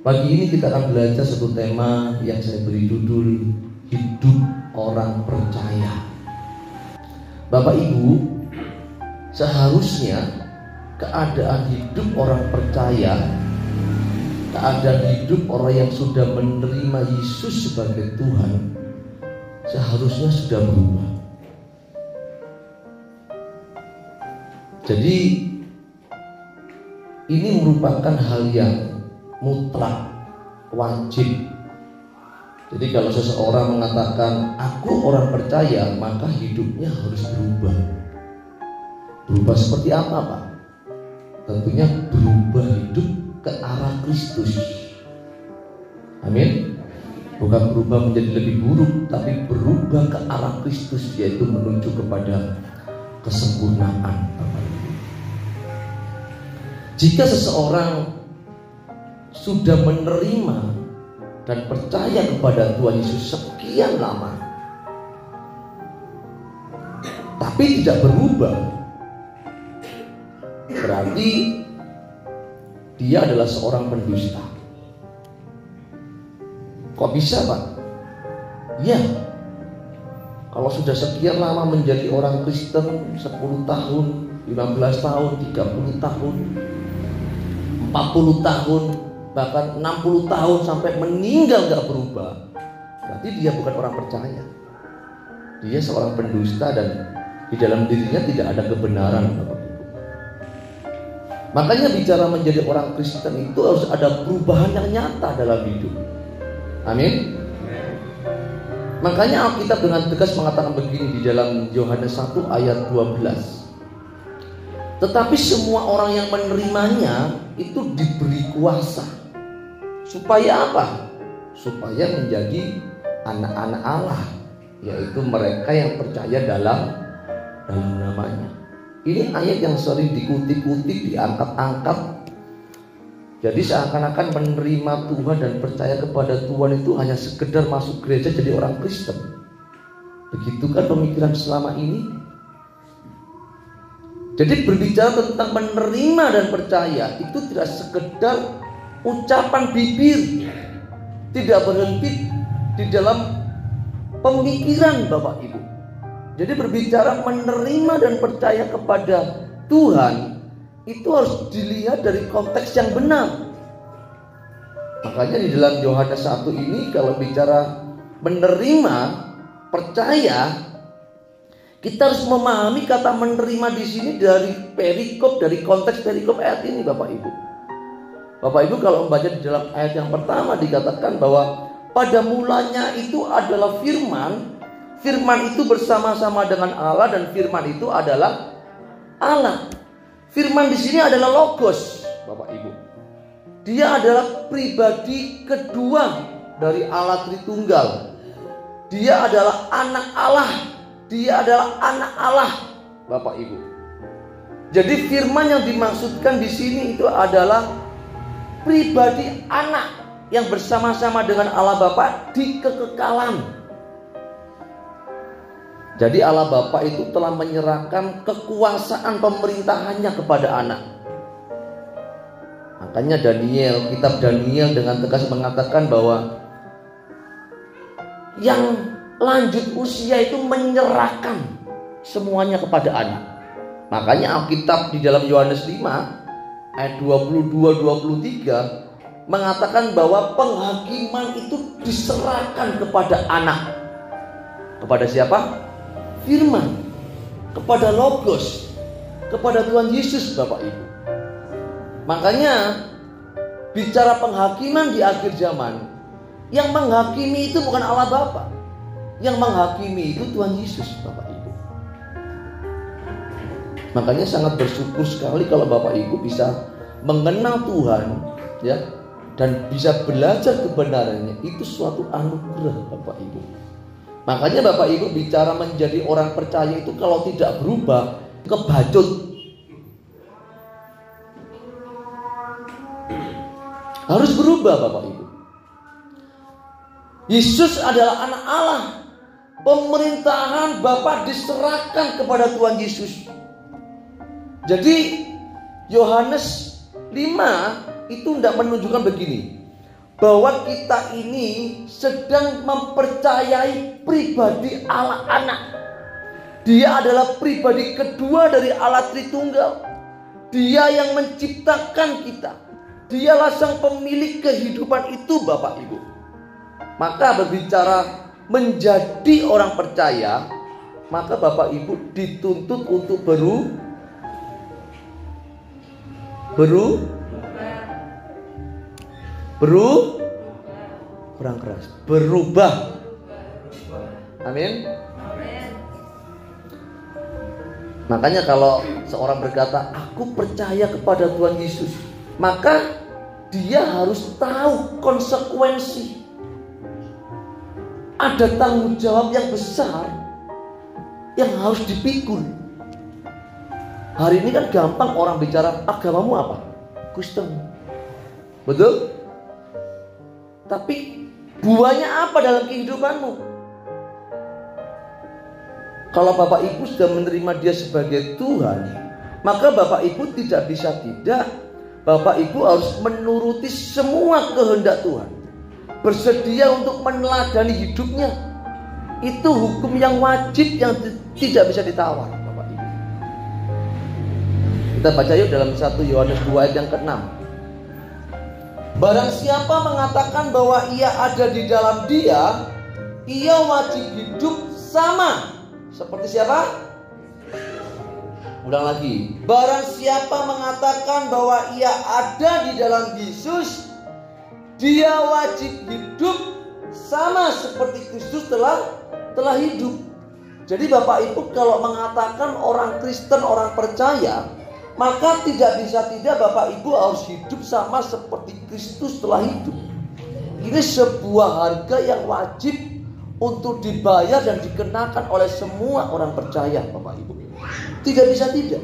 Pagi ini kita akan belajar satu tema yang saya beri judul hidup orang percaya. Bapak Ibu, seharusnya keadaan hidup orang percaya, keadaan hidup orang yang sudah menerima Yesus sebagai Tuhan, seharusnya sudah berubah. Jadi ini merupakan hal yang mutlak, wajib. Jadi kalau seseorang mengatakan aku orang percaya, maka hidupnya harus berubah. Berubah seperti apa, Pak? Tentunya berubah hidup ke arah Kristus. Amin. Bukan berubah menjadi lebih buruk, tapi berubah ke arah Kristus, yaitu menuju kepada kesempurnaan. Jika seseorang sudah menerima dan percaya kepada Tuhan Yesus sekian lama, tapi tidak berubah, berarti dia adalah seorang pendusta. Kok bisa, Pak? Ya, kalau sudah sekian lama menjadi orang Kristen 10 tahun, 15 tahun, 30 tahun, 40 tahun, bahkan 60 tahun sampai meninggal gak berubah, berarti dia bukan orang percaya. Dia seorang pendusta dan di dalam dirinya tidak ada kebenaran, Bapak Ibu. Makanya bicara menjadi orang Kristen itu harus ada perubahan yang nyata dalam hidup. Amin. Makanya Alkitab dengan tegas mengatakan begini di dalam Yohanes 1 ayat 12. Tetapi semua orang yang menerimanya itu diberi kuasa. Supaya apa? Supaya menjadi anak-anak Allah, yaitu mereka yang percaya dalam namanya. Ini ayat yang sering dikutip-kutip, diangkat-angkat. Jadi seakan-akan menerima Tuhan dan percaya kepada Tuhan itu hanya sekedar masuk gereja jadi orang Kristen. Begitukah pemikiran selama ini? Jadi berbicara tentang menerima dan percaya itu tidak sekedar ucapan bibir, tidak berhenti di dalam pemikiran, Bapak Ibu. Jadi berbicara menerima dan percaya kepada Tuhan itu harus dilihat dari konteks yang benar. Makanya di dalam Yohanes 1 ini kalau bicara menerima, percaya, kita harus memahami kata menerima di sini dari perikop, dari konteks perikop ayat ini, Bapak Ibu. Bapak Ibu kalau membaca di dalam ayat yang pertama dikatakan bahwa pada mulanya itu adalah firman. Firman itu bersama-sama dengan Allah dan firman itu adalah Allah. Firman di sini adalah logos, Bapak Ibu. Dia adalah pribadi kedua dari Allah Tritunggal. Dia adalah anak Allah. Dia adalah anak Allah, Bapak Ibu. Jadi firman yang dimaksudkan di sini itu adalah pribadi anak yang bersama-sama dengan Allah Bapa di kekekalan. Jadi Allah Bapa itu telah menyerahkan kekuasaan pemerintahannya kepada anak. Makanya kitab Daniel dengan tegas mengatakan bahwa yang lanjut usia itu menyerahkan semuanya kepada anak. Makanya Alkitab di dalam Yohanes 5 ayat 22-23 mengatakan bahwa penghakiman itu diserahkan kepada anak. Kepada siapa? Firman. Kepada Logos. Kepada Tuhan Yesus, Bapak Ibu. Makanya bicara penghakiman di akhir zaman, yang menghakimi itu bukan Allah Bapa. Yang menghakimi itu Tuhan Yesus, Bapak Ibu. Makanya sangat bersyukur sekali kalau Bapak Ibu bisa mengenal Tuhan, ya, dan bisa belajar kebenarannya. Itu suatu anugerah, Bapak Ibu. Makanya Bapak Ibu bicara menjadi orang percaya itu kalau tidak berubah, kebacut. Harus berubah, Bapak Ibu. Yesus adalah anak Allah. Pemerintahan Bapa diserahkan kepada Tuhan Yesus. Jadi Yohanes 5 itu tidak menunjukkan begini, bahwa kita ini sedang mempercayai pribadi Allah Anak. Dia adalah pribadi kedua dari Allah Tritunggal. Dia yang menciptakan kita. Dialah sang pemilik kehidupan itu, Bapak Ibu. Maka berbicara menjadi orang percaya, maka Bapak Ibu dituntut untuk kurang keras, berubah. Amin. Makanya kalau seorang berkata, aku percaya kepada Tuhan Yesus, maka dia harus tahu konsekuensi. Ada tanggung jawab yang besar yang harus dipikul. Hari ini kan gampang orang bicara, agamamu apa? Kristen. Betul? Tapi buahnya apa dalam kehidupanmu? Kalau Bapak Ibu sudah menerima dia sebagai Tuhan, maka Bapak Ibu tidak bisa tidak. Bapak Ibu harus menuruti semua kehendak Tuhan. Bersedia untuk meneladani hidupnya. Itu hukum yang wajib yang tidak bisa ditawar, Bapak Ibu. Kita baca yuk dalam 1 Yohanes 2 ayat yang ke-6. Barang siapa mengatakan bahwa ia ada di dalam dia, ia wajib hidup sama seperti siapa? Ulang lagi. Barang siapa mengatakan bahwa ia ada di dalam Yesus, dia wajib hidup sama seperti Kristus telah hidup. Jadi Bapak Ibu kalau mengatakan orang Kristen, orang percaya, maka tidak bisa tidak Bapak Ibu harus hidup sama seperti Kristus telah hidup. Ini sebuah harga yang wajib untuk dibayar dan dikenakan oleh semua orang percaya, Bapak Ibu. Tidak bisa tidak.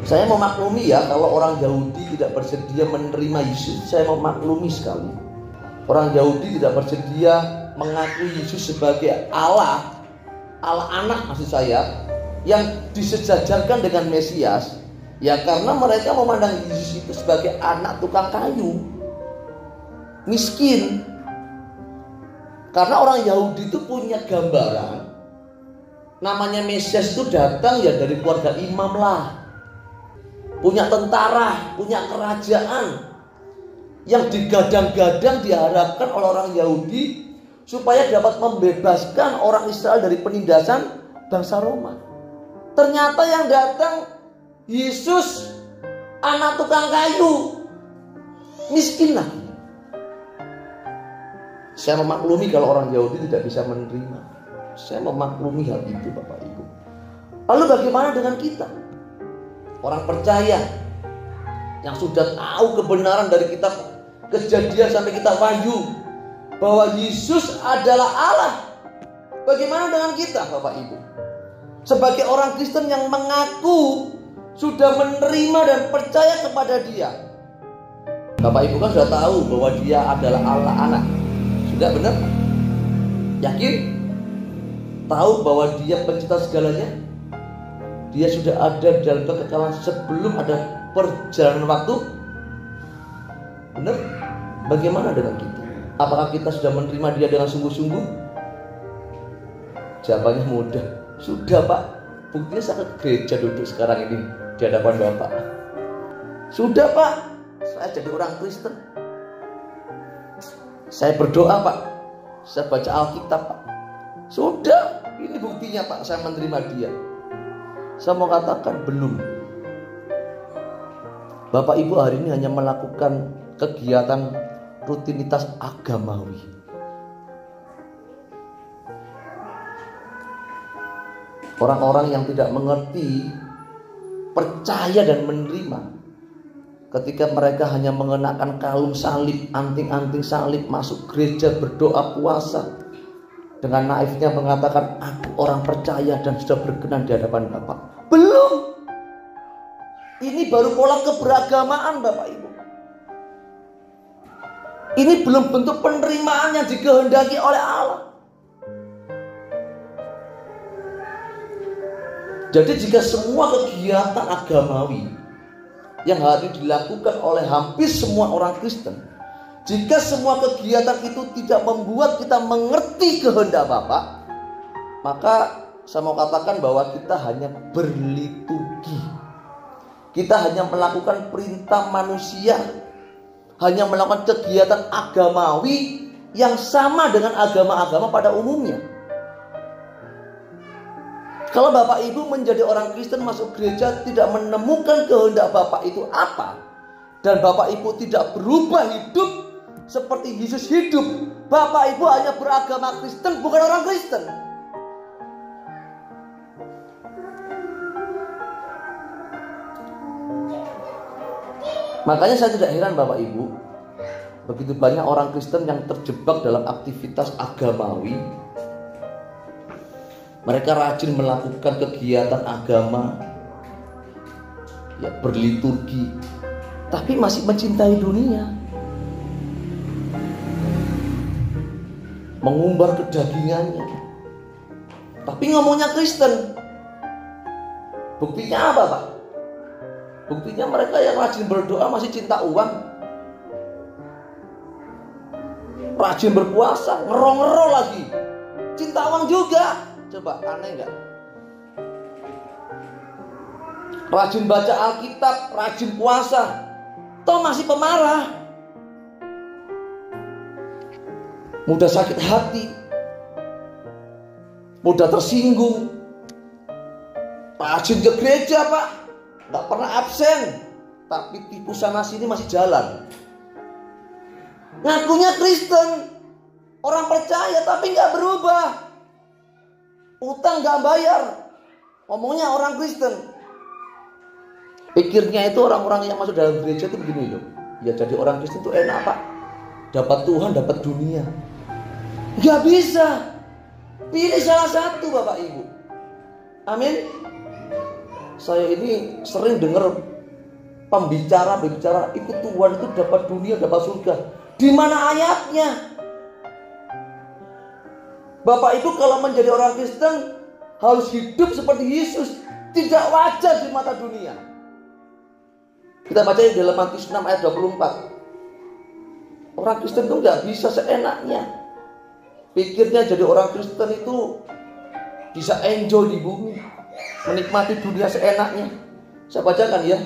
Saya memaklumi ya, kalau orang Yahudi tidak bersedia menerima Yesus, saya memaklumi sekali. Orang Yahudi tidak bersedia mengakui Yesus sebagai Allah Anak maksud saya, yang disejajarkan dengan Mesias, ya karena mereka memandang Yesus itu sebagai anak tukang kayu, miskin. Karena orang Yahudi itu punya gambaran, namanya Mesias itu datang ya dari keluarga imam lah, punya tentara, punya kerajaan, yang digadang-gadang diharapkan oleh orang Yahudi supaya dapat membebaskan orang Israel dari penindasan bangsa Roma. Ternyata yang datang Yesus, anak tukang kayu, miskin lagi. Saya memaklumi kalau orang Yahudi tidak bisa menerima. Saya memaklumi hal itu, Bapak Ibu. Lalu bagaimana dengan kita? Orang percaya yang sudah tahu kebenaran dari kitab Kejadian sampai kitab Wahyu bahwa Yesus adalah Allah. Bagaimana dengan kita, Bapak Ibu? Sebagai orang Kristen yang mengaku sudah menerima dan percaya kepada dia. Bapak Ibu kan sudah tahu bahwa dia adalah Allah Anak. Sudah benar? Yakin? Tahu bahwa dia pencipta segalanya? Dia sudah ada dalam kekekalan sebelum ada perjalanan waktu? Benar? Bagaimana dengan kita? Apakah kita sudah menerima dia dengan sungguh-sungguh? Jawabannya mudah. Sudah, Pak. Buktinya saya ke gereja duduk sekarang ini di hadapan Bapak. Sudah, Pak. Saya jadi orang Kristen. Saya berdoa, Pak. Saya baca Alkitab, Pak. Sudah. Ini buktinya, Pak. Saya menerima dia. Saya mau katakan belum. Bapak Ibu hari ini hanya melakukan kegiatan rutinitas agamawi. Orang-orang yang tidak mengerti, percaya dan menerima, ketika mereka hanya mengenakan kalung salib, anting-anting salib, masuk gereja, berdoa, puasa, dengan naifnya mengatakan aku orang percaya dan sudah berkenan di hadapan Bapak. Belum. Ini baru pola keberagamaan, Bapak Ibu. Ini belum bentuk penerimaan yang dikehendaki oleh Allah. Jadi jika semua kegiatan agamawi yang hari ini dilakukan oleh hampir semua orang Kristen, jika semua kegiatan itu tidak membuat kita mengerti kehendak Bapa, maka saya mau katakan bahwa kita hanya berliturgi. Kita hanya melakukan perintah manusia, hanya melakukan kegiatan agamawi yang sama dengan agama-agama pada umumnya. Kalau Bapak Ibu menjadi orang Kristen masuk gereja tidak menemukan kehendak Bapak itu apa, dan Bapak Ibu tidak berubah hidup seperti Yesus hidup, Bapak Ibu hanya beragama Kristen, bukan orang Kristen. Makanya saya tidak heran Bapak Ibu, begitu banyak orang Kristen yang terjebak dalam aktivitas agamawi. Mereka rajin melakukan kegiatan agama, ya, berliturgi, tapi masih mencintai dunia, mengumbar kedagingannya, tapi ngomongnya Kristen. Buktinya apa, Pak? Buktinya mereka yang rajin berdoa masih cinta uang, rajin berpuasa, ngerol-ngerol lagi, cinta uang juga. Coba, aneh nggak? Rajin baca Alkitab, rajin puasa, toh masih pemarah, mudah sakit hati, mudah tersinggung. Rajin ke gereja, Pak, nggak pernah absen, tapi tipu sana sini masih jalan. Ngakunya Kristen, orang percaya tapi nggak berubah. Utang gak bayar, ngomongnya orang Kristen. Pikirnya itu orang-orang yang masuk dalam gereja itu begini loh, ya jadi orang Kristen itu enak, Pak, dapat Tuhan, dapat dunia. Gak bisa. Pilih salah satu, Bapak Ibu. Amin. Saya ini sering dengar pembicara ikut Tuhan itu dapat dunia, dapat surga. Di mana ayatnya? Bapak Ibu kalau menjadi orang Kristen harus hidup seperti Yesus, tidak wajar di mata dunia. Kita baca di dalam Matius 6 ayat 24. Orang Kristen itu nggak bisa seenaknya. Pikirnya jadi orang Kristen itu bisa enjoy di bumi, menikmati dunia seenaknya. Saya bacakan ya,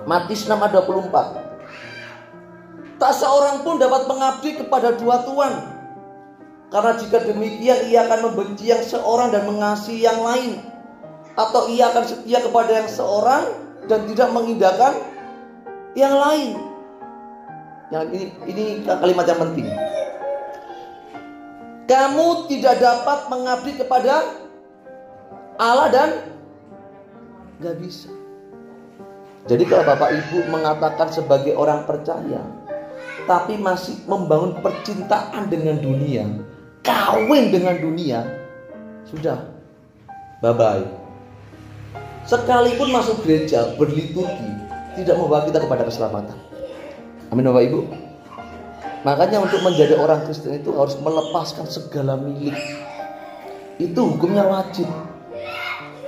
Matius 6 ayat 24. Tak seorang pun dapat mengabdi kepada dua tuan, karena jika demikian ia akan membenci yang seorang dan mengasihi yang lain, atau ia akan setia kepada yang seorang dan tidak mengindahkan yang lain. Yang ini kalimat yang penting. Kamu tidak dapat mengabdi kepada Allah dan gak bisa. Jadi kalau Bapak Ibu mengatakan sebagai orang percaya tapi masih membangun percintaan dengan dunia, kawin dengan dunia, sudah, bye-bye. Sekalipun masuk gereja, berliturgi, tidak membawa kita kepada keselamatan. Amin Bapak Ibu. Makanya untuk menjadi orang Kristen itu harus melepaskan segala milik. Itu hukumnya wajib.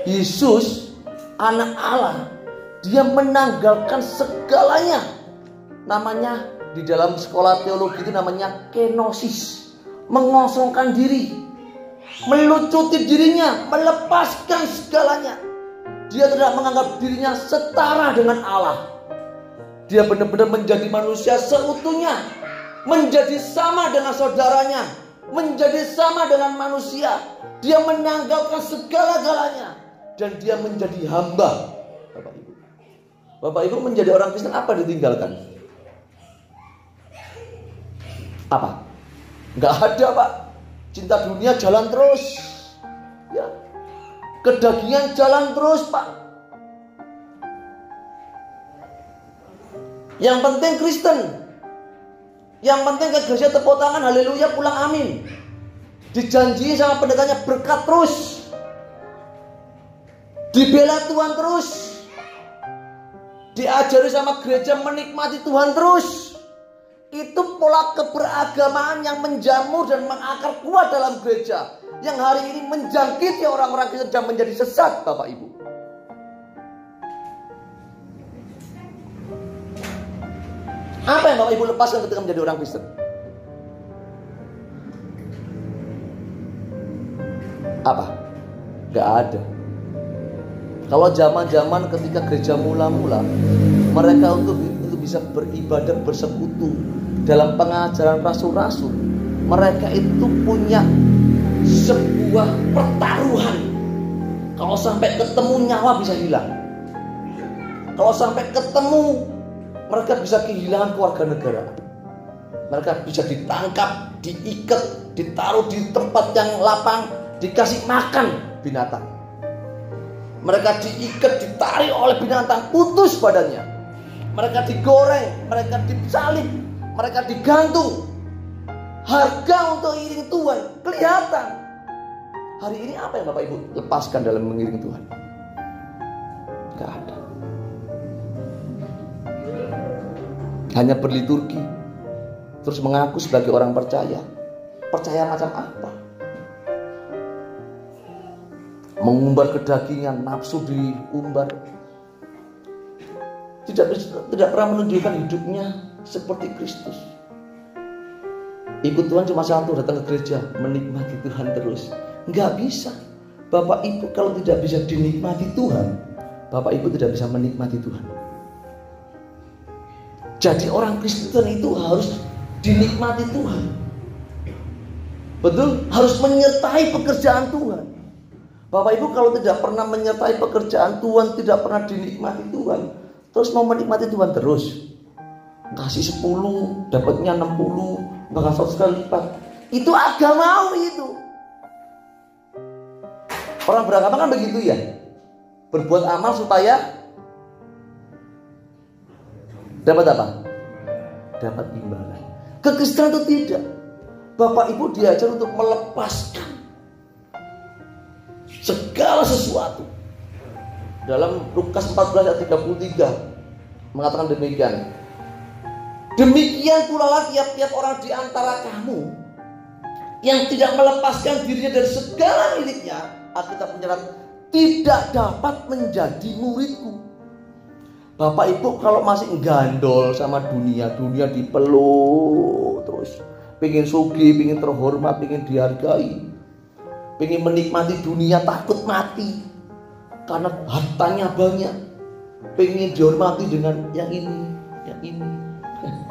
Yesus, anak Allah, dia menanggalkan segalanya. Namanya di dalam sekolah teologi itu namanya kenosis. Mengosongkan diri, melucuti dirinya, melepaskan segalanya. Dia tidak menganggap dirinya setara dengan Allah. Dia benar-benar menjadi manusia seutuhnya, menjadi sama dengan saudaranya, menjadi sama dengan manusia. Dia menanggalkan segala-galanya dan dia menjadi hamba. Bapak Ibu, Bapak Ibu menjadi orang Kristen apa ditinggalkan? Apa? Gak ada, Pak. Cinta dunia jalan terus, ya. Kedagingan jalan terus, Pak. Yang penting Kristen, yang penting ke gereja tepuk tangan, haleluya, pulang amin. Dijanji sama pendetanya berkat terus, dibela Tuhan terus, diajari sama gereja menikmati Tuhan terus. Itu pola keberagamaan yang menjamur dan mengakar kuat dalam gereja, yang hari ini menjangkiti orang-orang Kristen dan menjadi sesat, Bapak Ibu. Apa yang Bapak Ibu lepaskan ketika menjadi orang Kristen? Apa? Gak ada. Kalau zaman-zaman ketika gereja mula-mula, mereka untuk bisa beribadah bersekutu dalam pengajaran rasul-rasul, mereka itu punya sebuah pertaruhan. Kalau sampai ketemu, nyawa bisa hilang. Kalau sampai ketemu, mereka bisa kehilangan keluarga negara. Mereka bisa ditangkap, diikat, ditaruh di tempat yang lapang, dikasih makan binatang. Mereka diikat, ditarik oleh binatang, putus badannya. Mereka digoreng, mereka disalib, mereka digantung. Harga untuk iring Tuhan kelihatan. Hari ini apa yang Bapak Ibu lepaskan dalam mengiring Tuhan? Gak ada. Hanya berliturgi, terus mengaku sebagai orang percaya. Percaya macam apa? Mengumbar kedagingan, nafsu diumbar. Tidak pernah menunjukkan hidupnya seperti Kristus. Ikut Tuhan cuma satu, datang ke gereja, menikmati Tuhan terus. Nggak bisa. Bapak Ibu kalau tidak bisa dinikmati Tuhan, Bapak Ibu tidak bisa menikmati Tuhan. Jadi orang Kristen itu harus dinikmati Tuhan. Betul? Harus menyertai pekerjaan Tuhan. Bapak Ibu kalau tidak pernah menyertai pekerjaan Tuhan, tidak pernah dinikmati Tuhan, terus mau menikmati Tuhan terus, kasih 10, dapatnya 60, bahkan 100 kali lipat. Itu agamawi itu. Orang beragama kan begitu ya. Berbuat amal supaya dapat apa? Dapat imbalan. Kekristenan itu tidak. Bapak Ibu diajar untuk melepaskan segala sesuatu. Dalam Lukas 14 ayat 33 mengatakan demikian. Demikian pula lah tiap-tiap orang di antara kamu yang tidak melepaskan dirinya dari segala miliknya, Alkitab mencatat, tidak dapat menjadi muridku. Bapak Ibu kalau masih gandol sama dunia dipeluk terus, pengen sugih, pengen terhormat, pengen dihargai, pengen menikmati dunia, takut mati karena hartanya banyak, pengen dihormati dengan yang ini.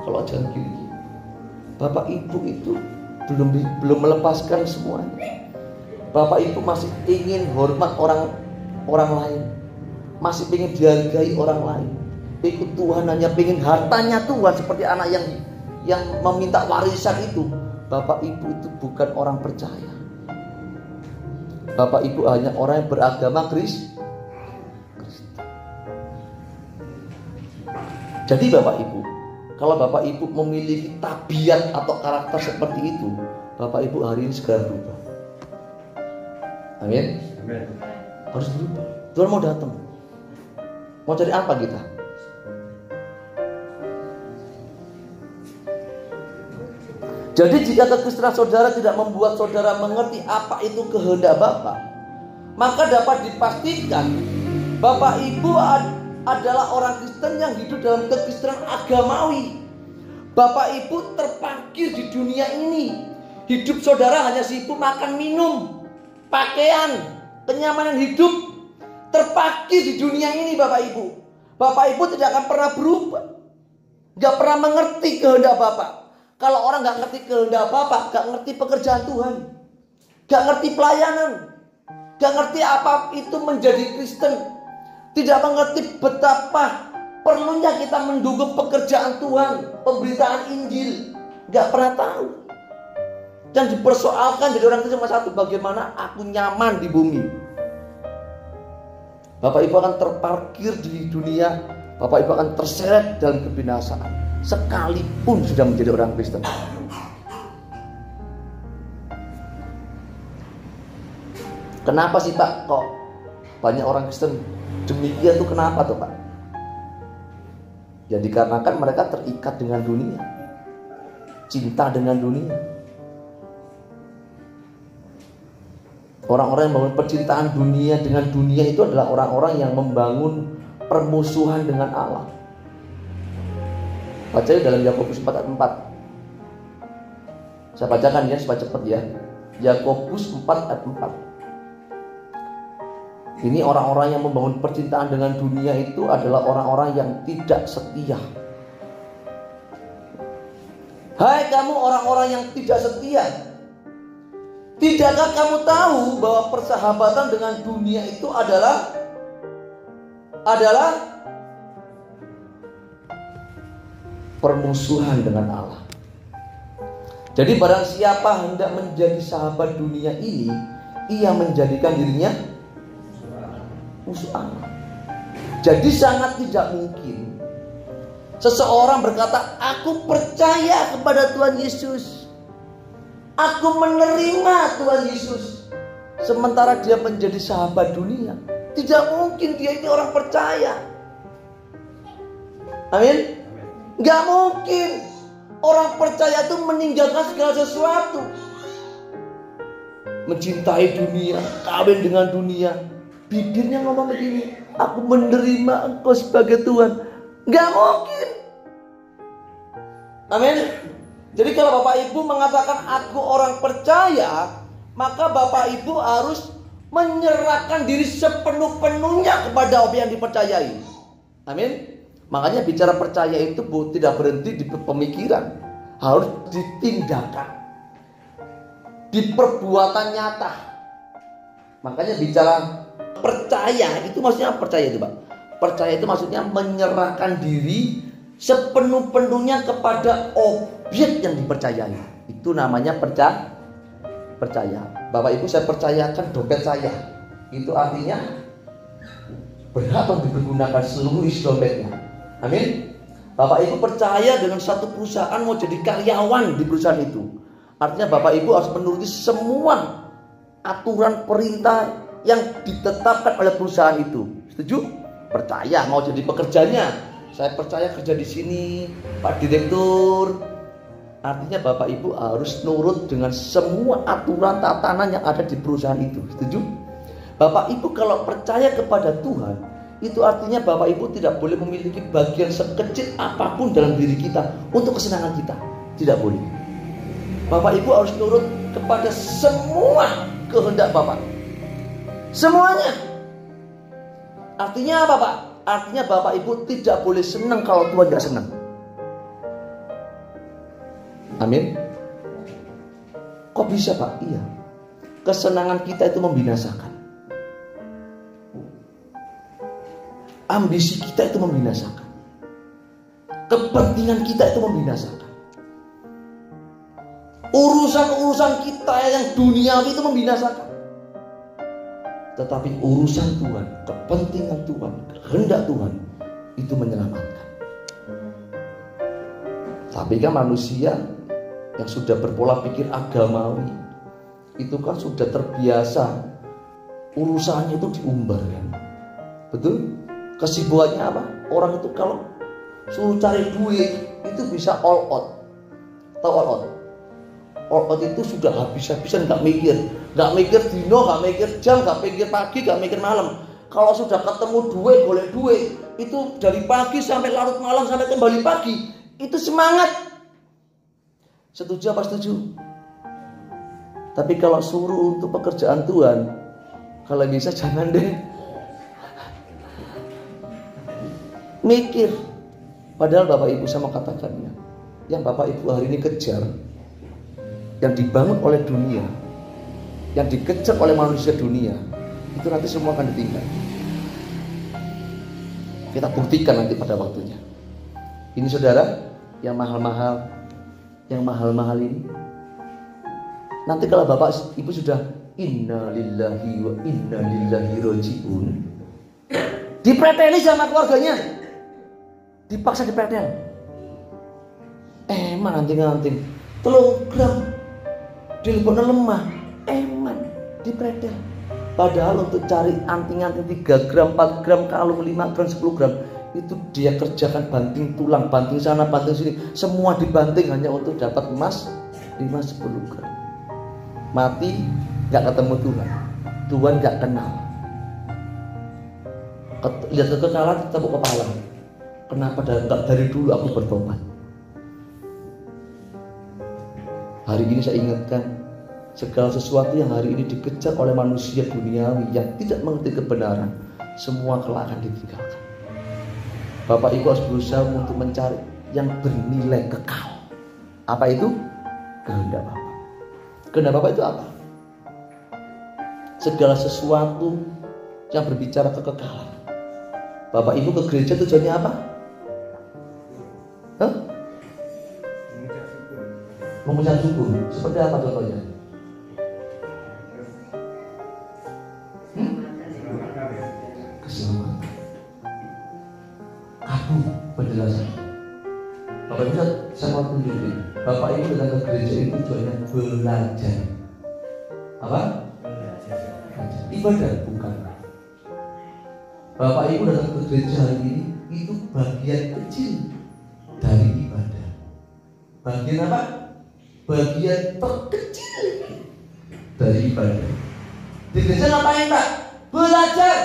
Kalau jangan gini, Bapak Ibu itu belum melepaskan semuanya. Bapak Ibu masih ingin hormat orang lain, masih ingin dihargai orang lain. Ikut Tuhan hanya ingin hartanya Tuhan, seperti anak yang meminta warisan itu. Bapak Ibu itu bukan orang percaya. Bapak Ibu hanya orang yang beragama Kristen. Jadi Bapak Ibu, kalau Bapak Ibu memiliki tabiat atau karakter seperti itu, Bapak Ibu hari ini segera berubah. Amin. Harus berubah. Tuhan mau datang. Mau cari apa kita? Jadi jika kekristenan saudara tidak membuat saudara mengerti apa itu kehendak Bapa, maka dapat dipastikan Bapak Ibu adalah orang Kristen yang hidup dalam kekristenan agamawi. Bapak Ibu terparkir di dunia ini. Hidup saudara hanya sibuk makan minum, pakaian, kenyamanan hidup. Terparkir di dunia ini Bapak Ibu. Bapak Ibu tidak akan pernah berubah. Gak pernah mengerti kehendak Bapak. Kalau orang gak ngerti kehendak Bapak, gak ngerti pekerjaan Tuhan, gak ngerti pelayanan, gak ngerti apa itu menjadi Kristen, tidak mengerti betapa perlunya kita mendukung pekerjaan Tuhan, pemberitaan Injil, gak pernah tahu. Dan dipersoalkan jadi orang Kristen cuma satu, bagaimana aku nyaman di bumi. Bapak Ibu akan terparkir di dunia, Bapak Ibu akan terseret dalam kebinasaan sekalipun sudah menjadi orang Kristen. Kenapa sih Pak kok banyak orang Kristen demikian tuh, kenapa tuh Pak? Ya dikarenakan mereka terikat dengan dunia, cinta dengan dunia. Orang-orang yang membangun percintaan dunia dengan dunia itu adalah orang-orang yang membangun permusuhan dengan Allah. Baca dalam Yakobus 4 ayat 4. Saya bacakan ya supaya cepat ya. Yakobus 4 ayat 4. Ini orang-orang yang membangun percintaan dengan dunia itu adalah orang-orang yang tidak setia. Hai kamu orang-orang yang tidak setia, tidakkah kamu tahu bahwa persahabatan dengan dunia itu adalah permusuhan dengan Allah. Jadi barang siapa hendak menjadi sahabat dunia ini, ia menjadikan dirinya musuh Allah. Jadi sangat tidak mungkin seseorang berkata, aku percaya kepada Tuhan Yesus, aku menerima Tuhan Yesus, sementara dia menjadi sahabat dunia. Tidak mungkin dia ini orang percaya. Amin. Gak mungkin orang percaya itu meninggalkan segala sesuatu, mencintai dunia, kawin dengan dunia. Bibirnya ngomong begini, aku menerima Engkau sebagai Tuhan. Gak mungkin. Amin. Jadi kalau Bapak Ibu mengatakan aku orang percaya, maka Bapak Ibu harus menyerahkan diri sepenuh-penuhnya kepada apa yang dipercayai. Amin. Makanya bicara percaya itu tidak berhenti di pemikiran, harus ditinggalkan, di perbuatan nyata. Makanya bicara percaya itu maksudnya percaya itu Pak. Percaya itu maksudnya menyerahkan diri sepenuh-penuhnya kepada objek yang dipercayai. Itu namanya percaya. Bapak Ibu, saya percayakan dompet saya. Itu artinya berhak untuk digunakan seluruh isi dompetnya. Amin. Bapak Ibu percaya dengan satu perusahaan mau jadi karyawan di perusahaan itu. Artinya Bapak Ibu harus menuruti semua aturan perintah yang ditetapkan oleh perusahaan itu. Setuju? Percaya mau jadi pekerjanya. Saya percaya kerja di sini, Pak Direktur. Artinya Bapak Ibu harus nurut dengan semua aturan tatanan yang ada di perusahaan itu. Setuju? Bapak Ibu kalau percaya kepada Tuhan, itu artinya Bapak Ibu tidak boleh memiliki bagian sekecil apapun dalam diri kita untuk kesenangan kita. Tidak boleh. Bapak Ibu harus nurut kepada semua kehendak Bapak. Semuanya. Artinya apa Pak? Artinya Bapak Ibu tidak boleh senang kalau Tuhan tidak senang. Amin. Kok bisa Pak? Iya. Kesenangan kita itu membinasakan. Ambisi kita itu membinasakan. Kepentingan kita itu membinasakan. Urusan-urusan kita yang duniawi itu membinasakan. Tetapi urusan Tuhan, kepentingan Tuhan, kehendak Tuhan itu menyelamatkan. Tapi kan manusia yang sudah berpola pikir agamawi itu kan sudah terbiasa urusannya itu diumbar kan. Betul? Kesibukannya apa? Orang itu kalau suruh cari duit itu bisa all out. Tahu all out? All out itu sudah habis-habisan, gak mikir dino, gak mikir jam, gak mikir pagi, gak mikir malam. Kalau sudah ketemu duit, boleh duit, itu dari pagi sampai larut malam sampai kembali pagi, itu semangat. Setuju apa setuju? Tapi kalau suruh untuk pekerjaan Tuhan, kalau bisa jangan deh. Mikir. Padahal Bapak Ibu sama katakannya, yang Bapak Ibu hari ini kejar, yang dibangun oleh dunia, yang dikejar oleh manusia dunia, itu nanti semua akan ditinggal. Kita buktikan nanti pada waktunya. Ini saudara, yang mahal-mahal ini, nanti kalau Bapak Ibu sudah inna lillahi wa inna ilaihi rajiun, dipreteli sama keluarganya, dipaksa dipretel. Eman anting-anting 3 gram dilebokno lemah, eman dipretel. Padahal untuk cari anting-anting 3 gram, 4 gram, kalung 5 gram, 10 gram, itu dia kerjakan banting tulang, banting sana, banting sini, semua dibanting hanya untuk dapat emas 5-10 gram. Mati gak ketemu Tuhan, Tuhan gak kenal. Lihat kekekalan tepuk kepala. Kenapa dari dulu aku bertobat? Hari ini saya ingatkan, segala sesuatu yang hari ini dikejar oleh manusia duniawi yang tidak mengerti kebenaran, semua kelak akan ditinggalkan. Bapak Ibu harus berusaha untuk mencari yang bernilai kekal. Apa itu? Kehendak Bapak. Kehendak Bapak itu apa? Segala sesuatu yang berbicara kekekalan. Bapak Ibu ke gereja tujuannya apa? Mengucap syukur. Seperti apa contohnya? Keselamatan. Aku penjelasan. Bapak Ibu saya mau tunjukin. Bapak Ibu datang ke gereja itu tujuannya belajar. Apa? Belajar. Ibadah bukan. Bapak Ibu datang ke gereja hari ini itu bagian kecil dari ibadah. Bagian apa? Bagian terkecil dari ibadah. Di gereja ngapain Pak? Belajar.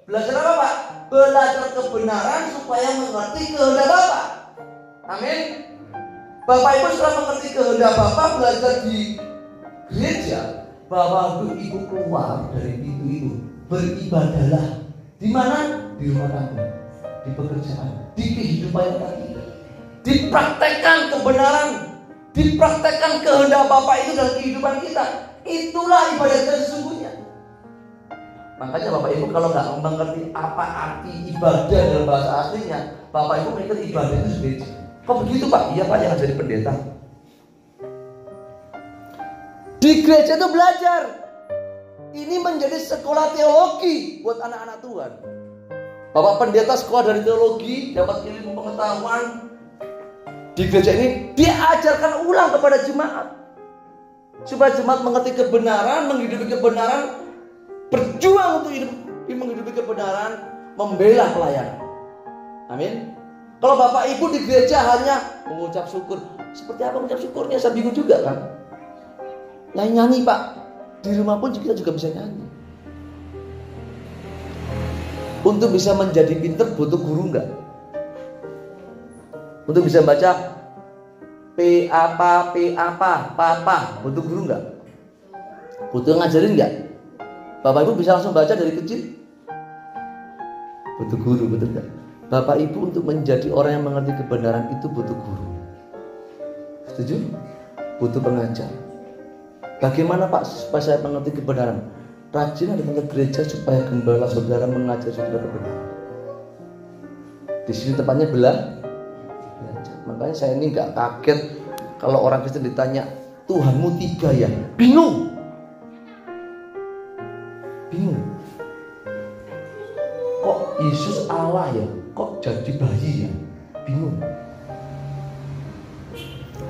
Belajar apa Pak? Belajar kebenaran supaya mengerti kehendak Bapak. Amin. Bapak Ibu setelah mengerti kehendak Bapak, belajar di gereja, Bapak Ibu keluar dari pintu itu, beribadahlah. Di mana? Di rumah tangga, di pekerjaan, di kehidupan kita. Dipraktekkan kebenaran, dipraktekkan kehendak Bapak itu dalam kehidupan kita. Itulah ibadah kita sesungguhnya. Makanya Bapak Ibu kalau nggak mengerti apa arti ibadah dalam bahasa aslinya, Bapak Ibu mikir ibadah itu gereja. Kok begitu Pak? Iya Pak, yang jadi pendeta. Di gereja itu belajar. Ini menjadi sekolah teologi buat anak-anak Tuhan. Bapak pendeta sekolah dari teologi, dapat ilmu pengetahuan. Di gereja ini diajarkan ulang kepada jemaat, supaya jemaat mengerti kebenaran, menghidupi kebenaran, berjuang untuk menghidupi kebenaran, membela pelayanan. Amin. Kalau Bapak Ibu di gereja hanya mengucap syukur, seperti apa mengucap syukurnya? Saya bingung juga kan. Nyanyi Pak, di rumah pun kita juga bisa nyanyi. Untuk bisa menjadi pinter butuh guru enggak? Untuk bisa baca P apa, butuh guru enggak? Butuh ngajarin enggak? Bapak Ibu bisa langsung baca dari kecil? Butuh guru, betul enggak? Bapak Ibu untuk menjadi orang yang mengerti kebenaran itu butuh guru. Setuju? Butuh pengajar. Bagaimana Pak supaya saya mengerti kebenaran? Rajin datang ke gereja supaya gembala saudara mengajar saudara kebenaran. Di sini tempatnya belajar. Makanya saya ini nggak kaget kalau orang Kristen ditanya, Tuhanmu 3 ya? Bingung. Kok Yesus Allah ya? Kok jadi bayi ya? Bingung.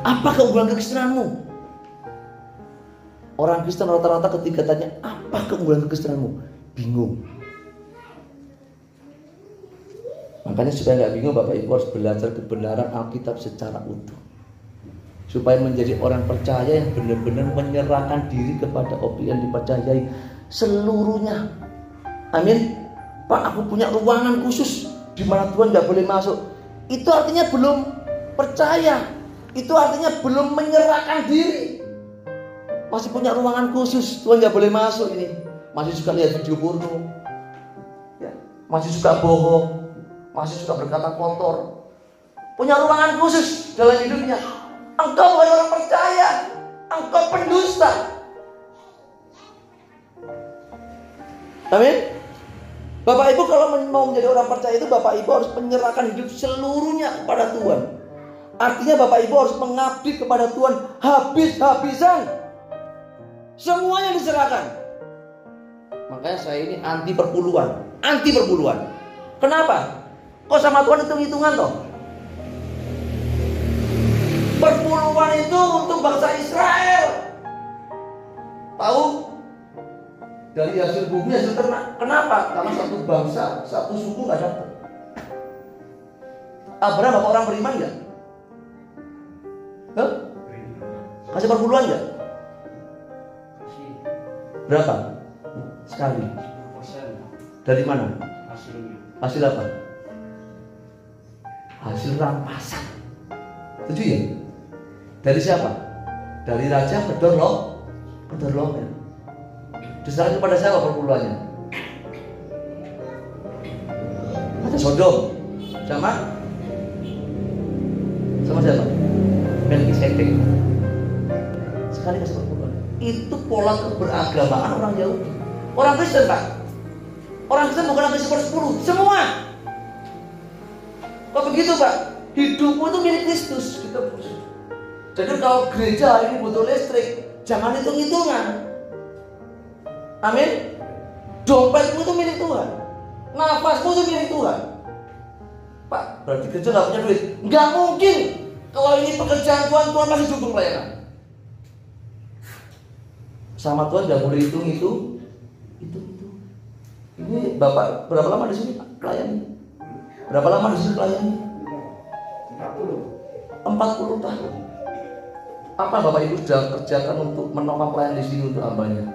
Apa keunggulan kekristenanmu? Orang Kristen rata-rata ketika tanya, apa keunggulan kekristenanmu? Bingung. Makanya supaya nggak bingung, Bapak Ibu harus belajar kebenaran Alkitab secara utuh, supaya menjadi orang percaya yang benar-benar menyerahkan diri kepada objek yang dipercayai seluruhnya. Amin. Pak, aku punya ruangan khusus di mana Tuhan nggak boleh masuk. Itu artinya belum percaya. Itu artinya belum menyerahkan diri. Masih punya ruangan khusus, Tuhan nggak boleh masuk ini. Masih suka lihat video porno, ya. Masih suka bohong, masih suka berkata kotor. Punya ruangan khusus dalam hidupnya. Engkau bukan orang percaya, engkau pendusta. Amin. Bapak Ibu kalau mau menjadi orang percaya itu, Bapak Ibu harus menyerahkan hidup seluruhnya kepada Tuhan. Artinya Bapak Ibu harus mengabdi kepada Tuhan habis-habisan. Semuanya diserahkan. Makanya saya ini anti perpuluhan. Kenapa? Kok sama Tuhan hitung-hitungan toh? Perpuluhan itu untuk bangsa Israel. Tahu? Dari hasil bumi, hasil ternak. Kenapa? Karena satu bangsa, satu suku gak dapat. Abraham bapak orang beriman gak? Kasih perpuluhan gak? Berapa? Sekali. Dari mana? Hasil apa? Hasil rampasan. Setuju ya? Dari siapa? Dari raja ke Dorlomer. Diserahkan kepada siapa perpuluhannya? Ada Sodom sama siapa? Melkisedek. Sekali kasih perpuluhan. Itu pola keberagamaan orang Yahudi. Orang Kristen, Pak. Orang Kristen bukan lagi 10, semua. Kok begitu, Pak? Hidupmu itu milik Kristus. Jadi kalau gereja ini butuh listrik, jangan hitung-hitungan. Amin. Dompetmu itu milik Tuhan. Nafasmu itu milik Tuhan. Pak, berarti gereja nggak punya duit? Nggak mungkin. Kalau ini pekerjaan Tuhan, Tuhan masih dukung pelayanan. Sama Tuhan nggak boleh hitung itu. Ini Bapak berapa lama di sini melayani? Berapa lama di sini melayani? 40 tahun. Apa Bapak Ibu sudah kerjakan untuk menopang pelayanan di sini untuk hambanya?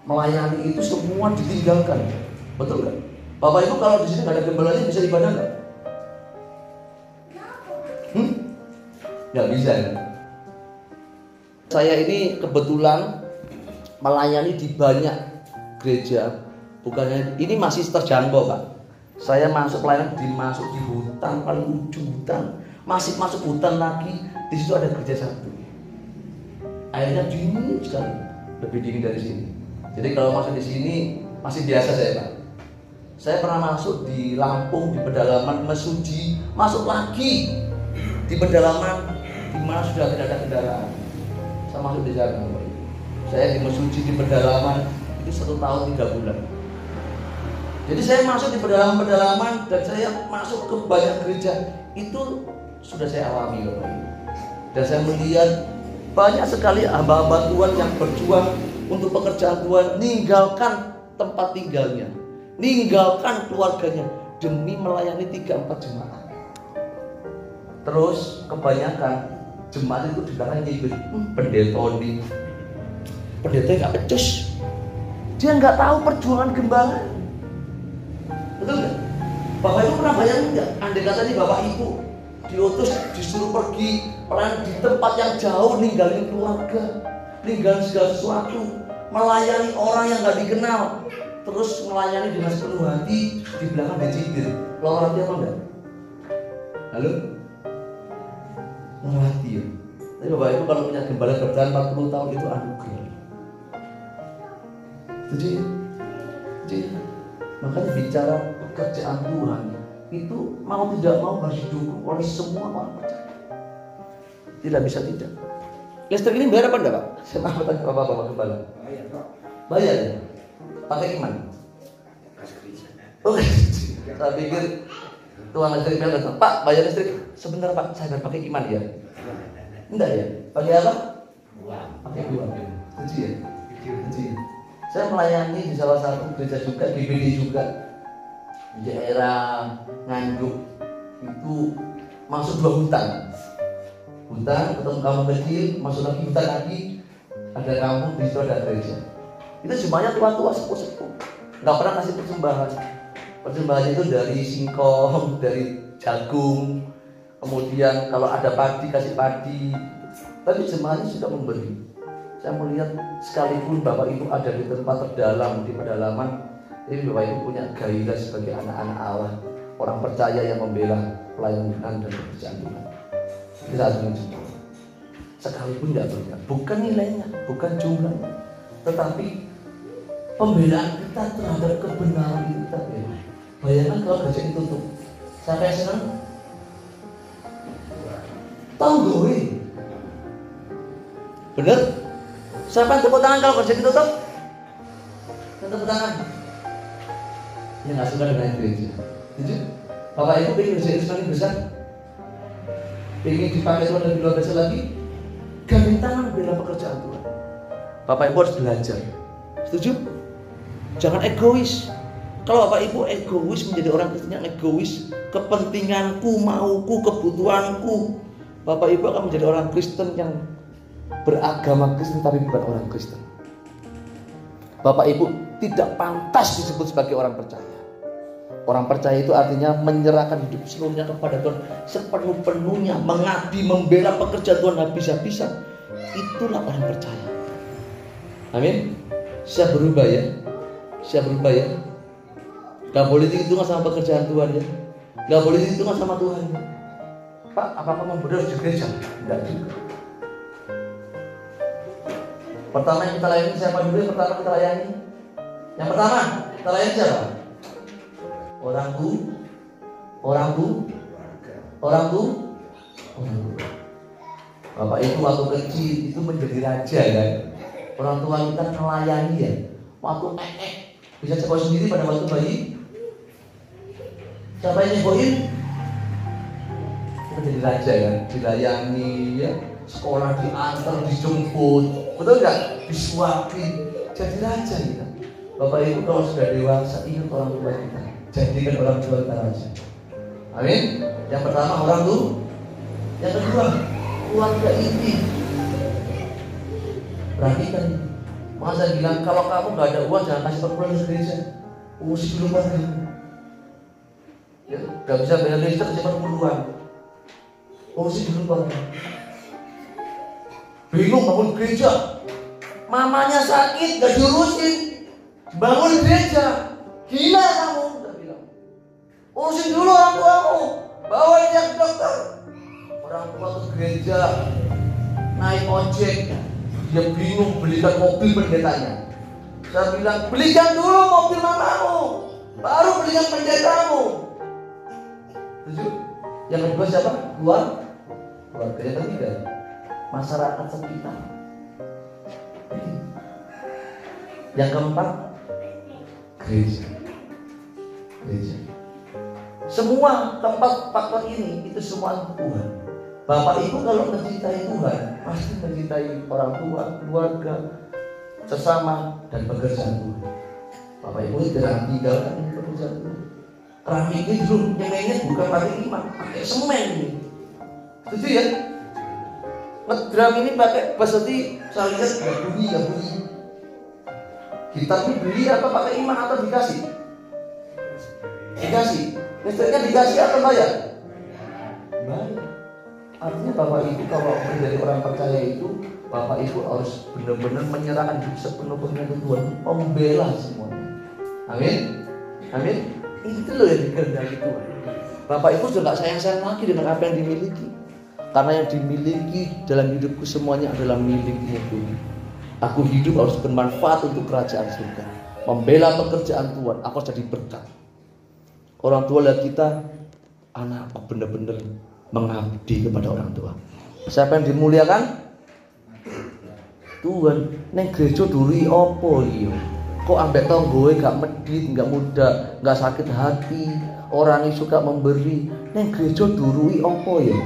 Melayani itu semua ditinggalkan, betul nggak? Bapak Ibu kalau di sini nggak ada gembalanya bisa ibadah nggak? Nggak bisa ya? Saya ini kebetulan melayani di banyak gereja. Bukannya ini masih terjangkau, Pak. Saya masuk pelayanan masuk di hutan, paling ujung hutan, masih masuk hutan lagi. Di situ ada gereja satu. Airnya dingin sekali, lebih dingin dari sini. Jadi kalau masuk di sini masih biasa saya, Pak. Saya pernah masuk di Lampung di pedalaman Mesuji, masuk lagi di pedalaman di mana sudah tidak ada kendaraan. Saya masuk di sana, Pak. Saya di Mesuji di pedalaman itu 1 tahun 3 bulan. Jadi saya masuk di pedalaman dan saya masuk ke banyak gereja. Itu sudah saya alami, Bapak Ibu. Dan saya melihat banyak sekali hamba-hamba Tuhan yang berjuang untuk pekerjaan Tuhan, ninggalkan tempat tinggalnya, ninggalkan keluarganya demi melayani 3-4 jemaat. Terus kebanyakan jemaat itu di belakang nyibir, pendeta nggak becus, dia nggak tahu perjuangan gembala. Betul nggak? Bapak Ibu pernah bayangin nggak? Andai kata nih Bapak Ibu diutus disuruh pergi pelan di tempat yang jauh, ninggalin keluarga, ninggalin segala sesuatu, melayani orang yang nggak dikenal, terus melayani dengan sepenuh hati, di belakang dicibir, lo hati apa enggak? Halo? Hati ya. Tapi Bapak Ibu kalau punya gembala bertahan 40 tahun itu anugerah. Jadi makanya bicara pekerjaan Tuhan itu mau tidak mau harus didukung oleh semua orang percaya. Tidak bisa tidak. Listrik ini bayar apa enggak, Pak? Saya mau tanya Bapak Gembala. Bayar ya? Pakai iman? Oke. Saya pikir tuan listrik bilang, Pak bayar listrik. Sebentar Pak, saya pakai iman ya. Enggak ya? Pakai apa? Pakai uang. Setuju ya? Setuju. Saya melayani di salah satu gereja juga, GBD juga, di daerah Nganjuk. Itu masuk 2 hutan, ketemu kampung kecil, masuk lagi hutan lagi, ada kampung, di situ ada gereja. Itu semuanya tua-tua, sepuh-sepuh, nggak pernah kasih persembahan. Persembahannya itu dari singkong, dari jagung, kemudian kalau ada padi kasih padi. Tapi semuanya sudah memberi. Saya melihat sekalipun Bapak Ibu ada di tempat terdalam, di pedalaman, ini Bapak Ibu punya gairah sebagai anak-anak Allah, orang percaya yang membela pelayanan dan pekerjaan Tuhan. Kita harus mencoba. Sekalipun tidak banyak, bukan nilainya, bukan jumlahnya, tetapi pembelaan kita terhadap kebenaran kita. Bayangkan kalau gereja itu tutup, siapa yang senang? Tanggoe. Bener? Siapa yang tepuk tangan kalau gereja ditutup? Tepuk tangan. Ya nggak suka dengan gereja. Setuju? Bapak Ibu pengen gereja itu semakin besar, pengen dipakai Tuhan lebih luar biasa lagi, gandeng tangan bela pekerjaan Tuhan. Bapak Ibu harus belajar. Setuju? Jangan egois. Kalau Bapak Ibu egois, menjadi orang Kristen yang egois, kepentinganku, mauku, kebutuhanku, Bapak Ibu akan menjadi orang Kristen yang beragama Kristen tapi bukan orang Kristen. Bapak Ibu tidak pantas disebut sebagai orang percaya. Orang percaya itu artinya menyerahkan hidup seluruhnya kepada Tuhan sepenuh-penuhnya, mengabdi, membela pekerjaan Tuhan habis-habisan. itulah orang percaya. Amin. Siap berubah ya. Siap berubah ya. Gak boleh dihitungan sama pekerjaan Tuhan ya. Gak boleh dihitungan sama Tuhan ya. Pak, apakah membenar di gereja? Enggak juga. Pertama yang kita layani siapa dulu yang pertama kita layani? Yang pertama kita layani siapa? Orang tua. Bapak itu waktu kecil itu menjadi raja kan. Orang tua kita melayani ya. Waktu bisa cekok sendiri pada waktu bayi. Siapa yang nyeboin? Kita jadi raja kan, dilayani ya. Sekolah diantar, dijemput, betul nggak? Disuapin, jadi raja kita. Bapak Ibu kalau sudah dewasa ingat orang tua kita, jadikan orang tua kita raja. Amin. Yang pertama orang tua, yang kedua keluarga inti. Perhatikan, maka saya bilang kalau kamu nggak ada uang jangan kasih perpuluhan ke gereja, urusi dulu banget. Ya, nggak bisa bayar listrik kasih perpuluhan, urusi dulu banget. Bingung bangun gereja, mamanya sakit gak diurusin, bangun gereja, gila kamu, udah bilang. Urusin dulu orang tuamu, bawa dia ke dokter. Orang tua ke gereja, naik ojek, dia bingung belikan mobil pendetanya. Saya bilang belikan dulu mobil mamamu, baru belikan pendetamu. Tujuh. Yang kedua siapa? Keluarga. Yang ketiga masyarakat sekitar. Yang keempat gereja. Semua keempat faktor ini itu semua Tuhan. Bapak Ibu kalau mencintai Tuhan pasti mencintai orang tua, keluarga, sesama dan pekerjaan Tuhan. Bapak Ibu jangan tinggalkan pekerjaan Tuhan. Keramik ini dulu nyemennya bukan pakai iman, pakai semen ini. Setuju ya? Ngedram ini pakai basati, saya lihat ya bunyi. Kita ini beli atau pakai iman atau dikasih? Dikasih. Listriknya dikasih atau bayar? Bayar. Artinya Bapak Ibu kalau menjadi orang percaya itu, Bapak Ibu harus benar-benar menyerahkan hidup sepenuh-penuhnya ke Tuhan, membela semuanya. Amin. Amin. Itu loh yang dikehendaki Tuhan. Bapak Ibu sudah gak sayang-sayang lagi dengan apa yang dimiliki. Karena yang dimiliki dalam hidupku semuanya adalah miliknya Tuhan. Aku hidup harus bermanfaat untuk kerajaan surga, membela pekerjaan Tuhan. Aku harus jadi berkat. Orang tua lihat kita, anakku benar-benar mengabdi kepada orang tua. Siapa yang dimuliakan? Tuhan. Neng gereja duri opo iyo? Kok ambek tonggoe gak medit, gak muda, gak sakit hati, orangnya suka memberi. Neng gereja durui opo ya?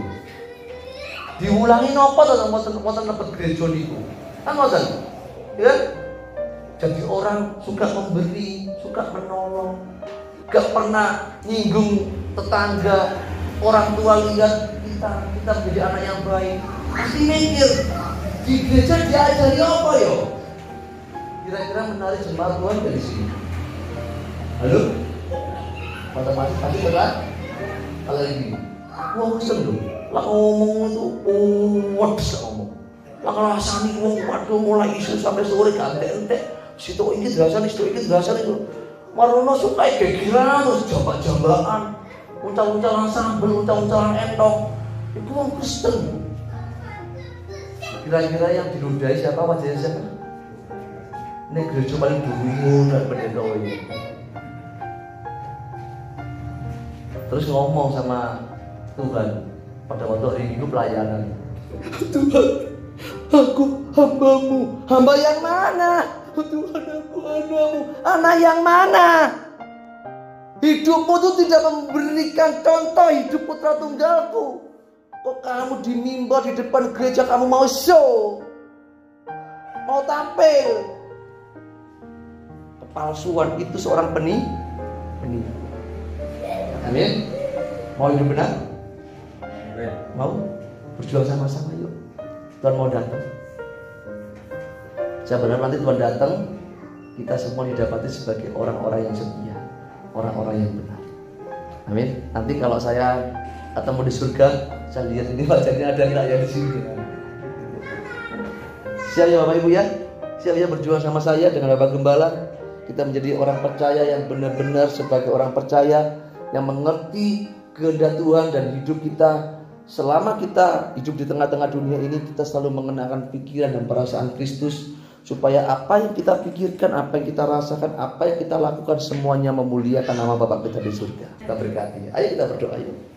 Diulangi nopo to moten nebet gereja niku. Kan ngoten. Ya. Jadi orang suka memberi, suka menolong. Gak pernah nyinggung tetangga. Orang tua lihat kita menjadi anak yang baik. Pasti mikir, di gereja diajari apa ya? Kira-kira menarik jemaat Tuhan dari sini. Halo? Matematik pasti berat. Kalau ini, wah kesel loh. Lah ngomong itu waduh ngomong. Lah ngrasani wong waduh mulai isu sampai sore gantek-entek. Situ ini dirasani, situ ini dirasani itu. Marono suka gegiran terus jambak-jambakan. Uncal-uncalan sambel, uncal-uncalan endong. Itu wong Kristen. Kira-kira yang dinodai siapa, wajahnya siapa? Ini gereja paling dulu dan pendeta ini. Terus ngomong sama Tuhan pada waktu hari Minggu pelayanan. Tuhan, aku hambamu. Hamba yang mana? Tuhan, aku anakmu. Anak yang mana? Hidupmu itu tidak memberikan contoh hidup putra tunggalku. Kok kamu di mimbar di depan gereja kamu mau show, mau tampil? Kepalsuan itu seorang penipu. Amin. Mau hidup benar? Mau berjuang sama-sama yuk. Tuhan mau datang. Saya benar nanti Tuhan datang, kita semua didapati sebagai orang-orang yang setia, orang-orang yang benar. Amin. Nanti kalau saya ketemu di surga, saya lihat ini wajahnya ada yang di sini. Siap ya Bapak Ibu ya? Siap ya berjuang sama saya dengan Bapak Gembala. Kita menjadi orang percaya yang benar-benar sebagai orang percaya yang mengerti kehendak Tuhan, dan hidup kita selama kita hidup di tengah-tengah dunia ini, kita selalu mengenakan pikiran dan perasaan Kristus, supaya apa yang kita pikirkan, apa yang kita rasakan, apa yang kita lakukan semuanya memuliakan nama Bapa kita di surga. Kita berkati. Ayo kita berdoa yuk.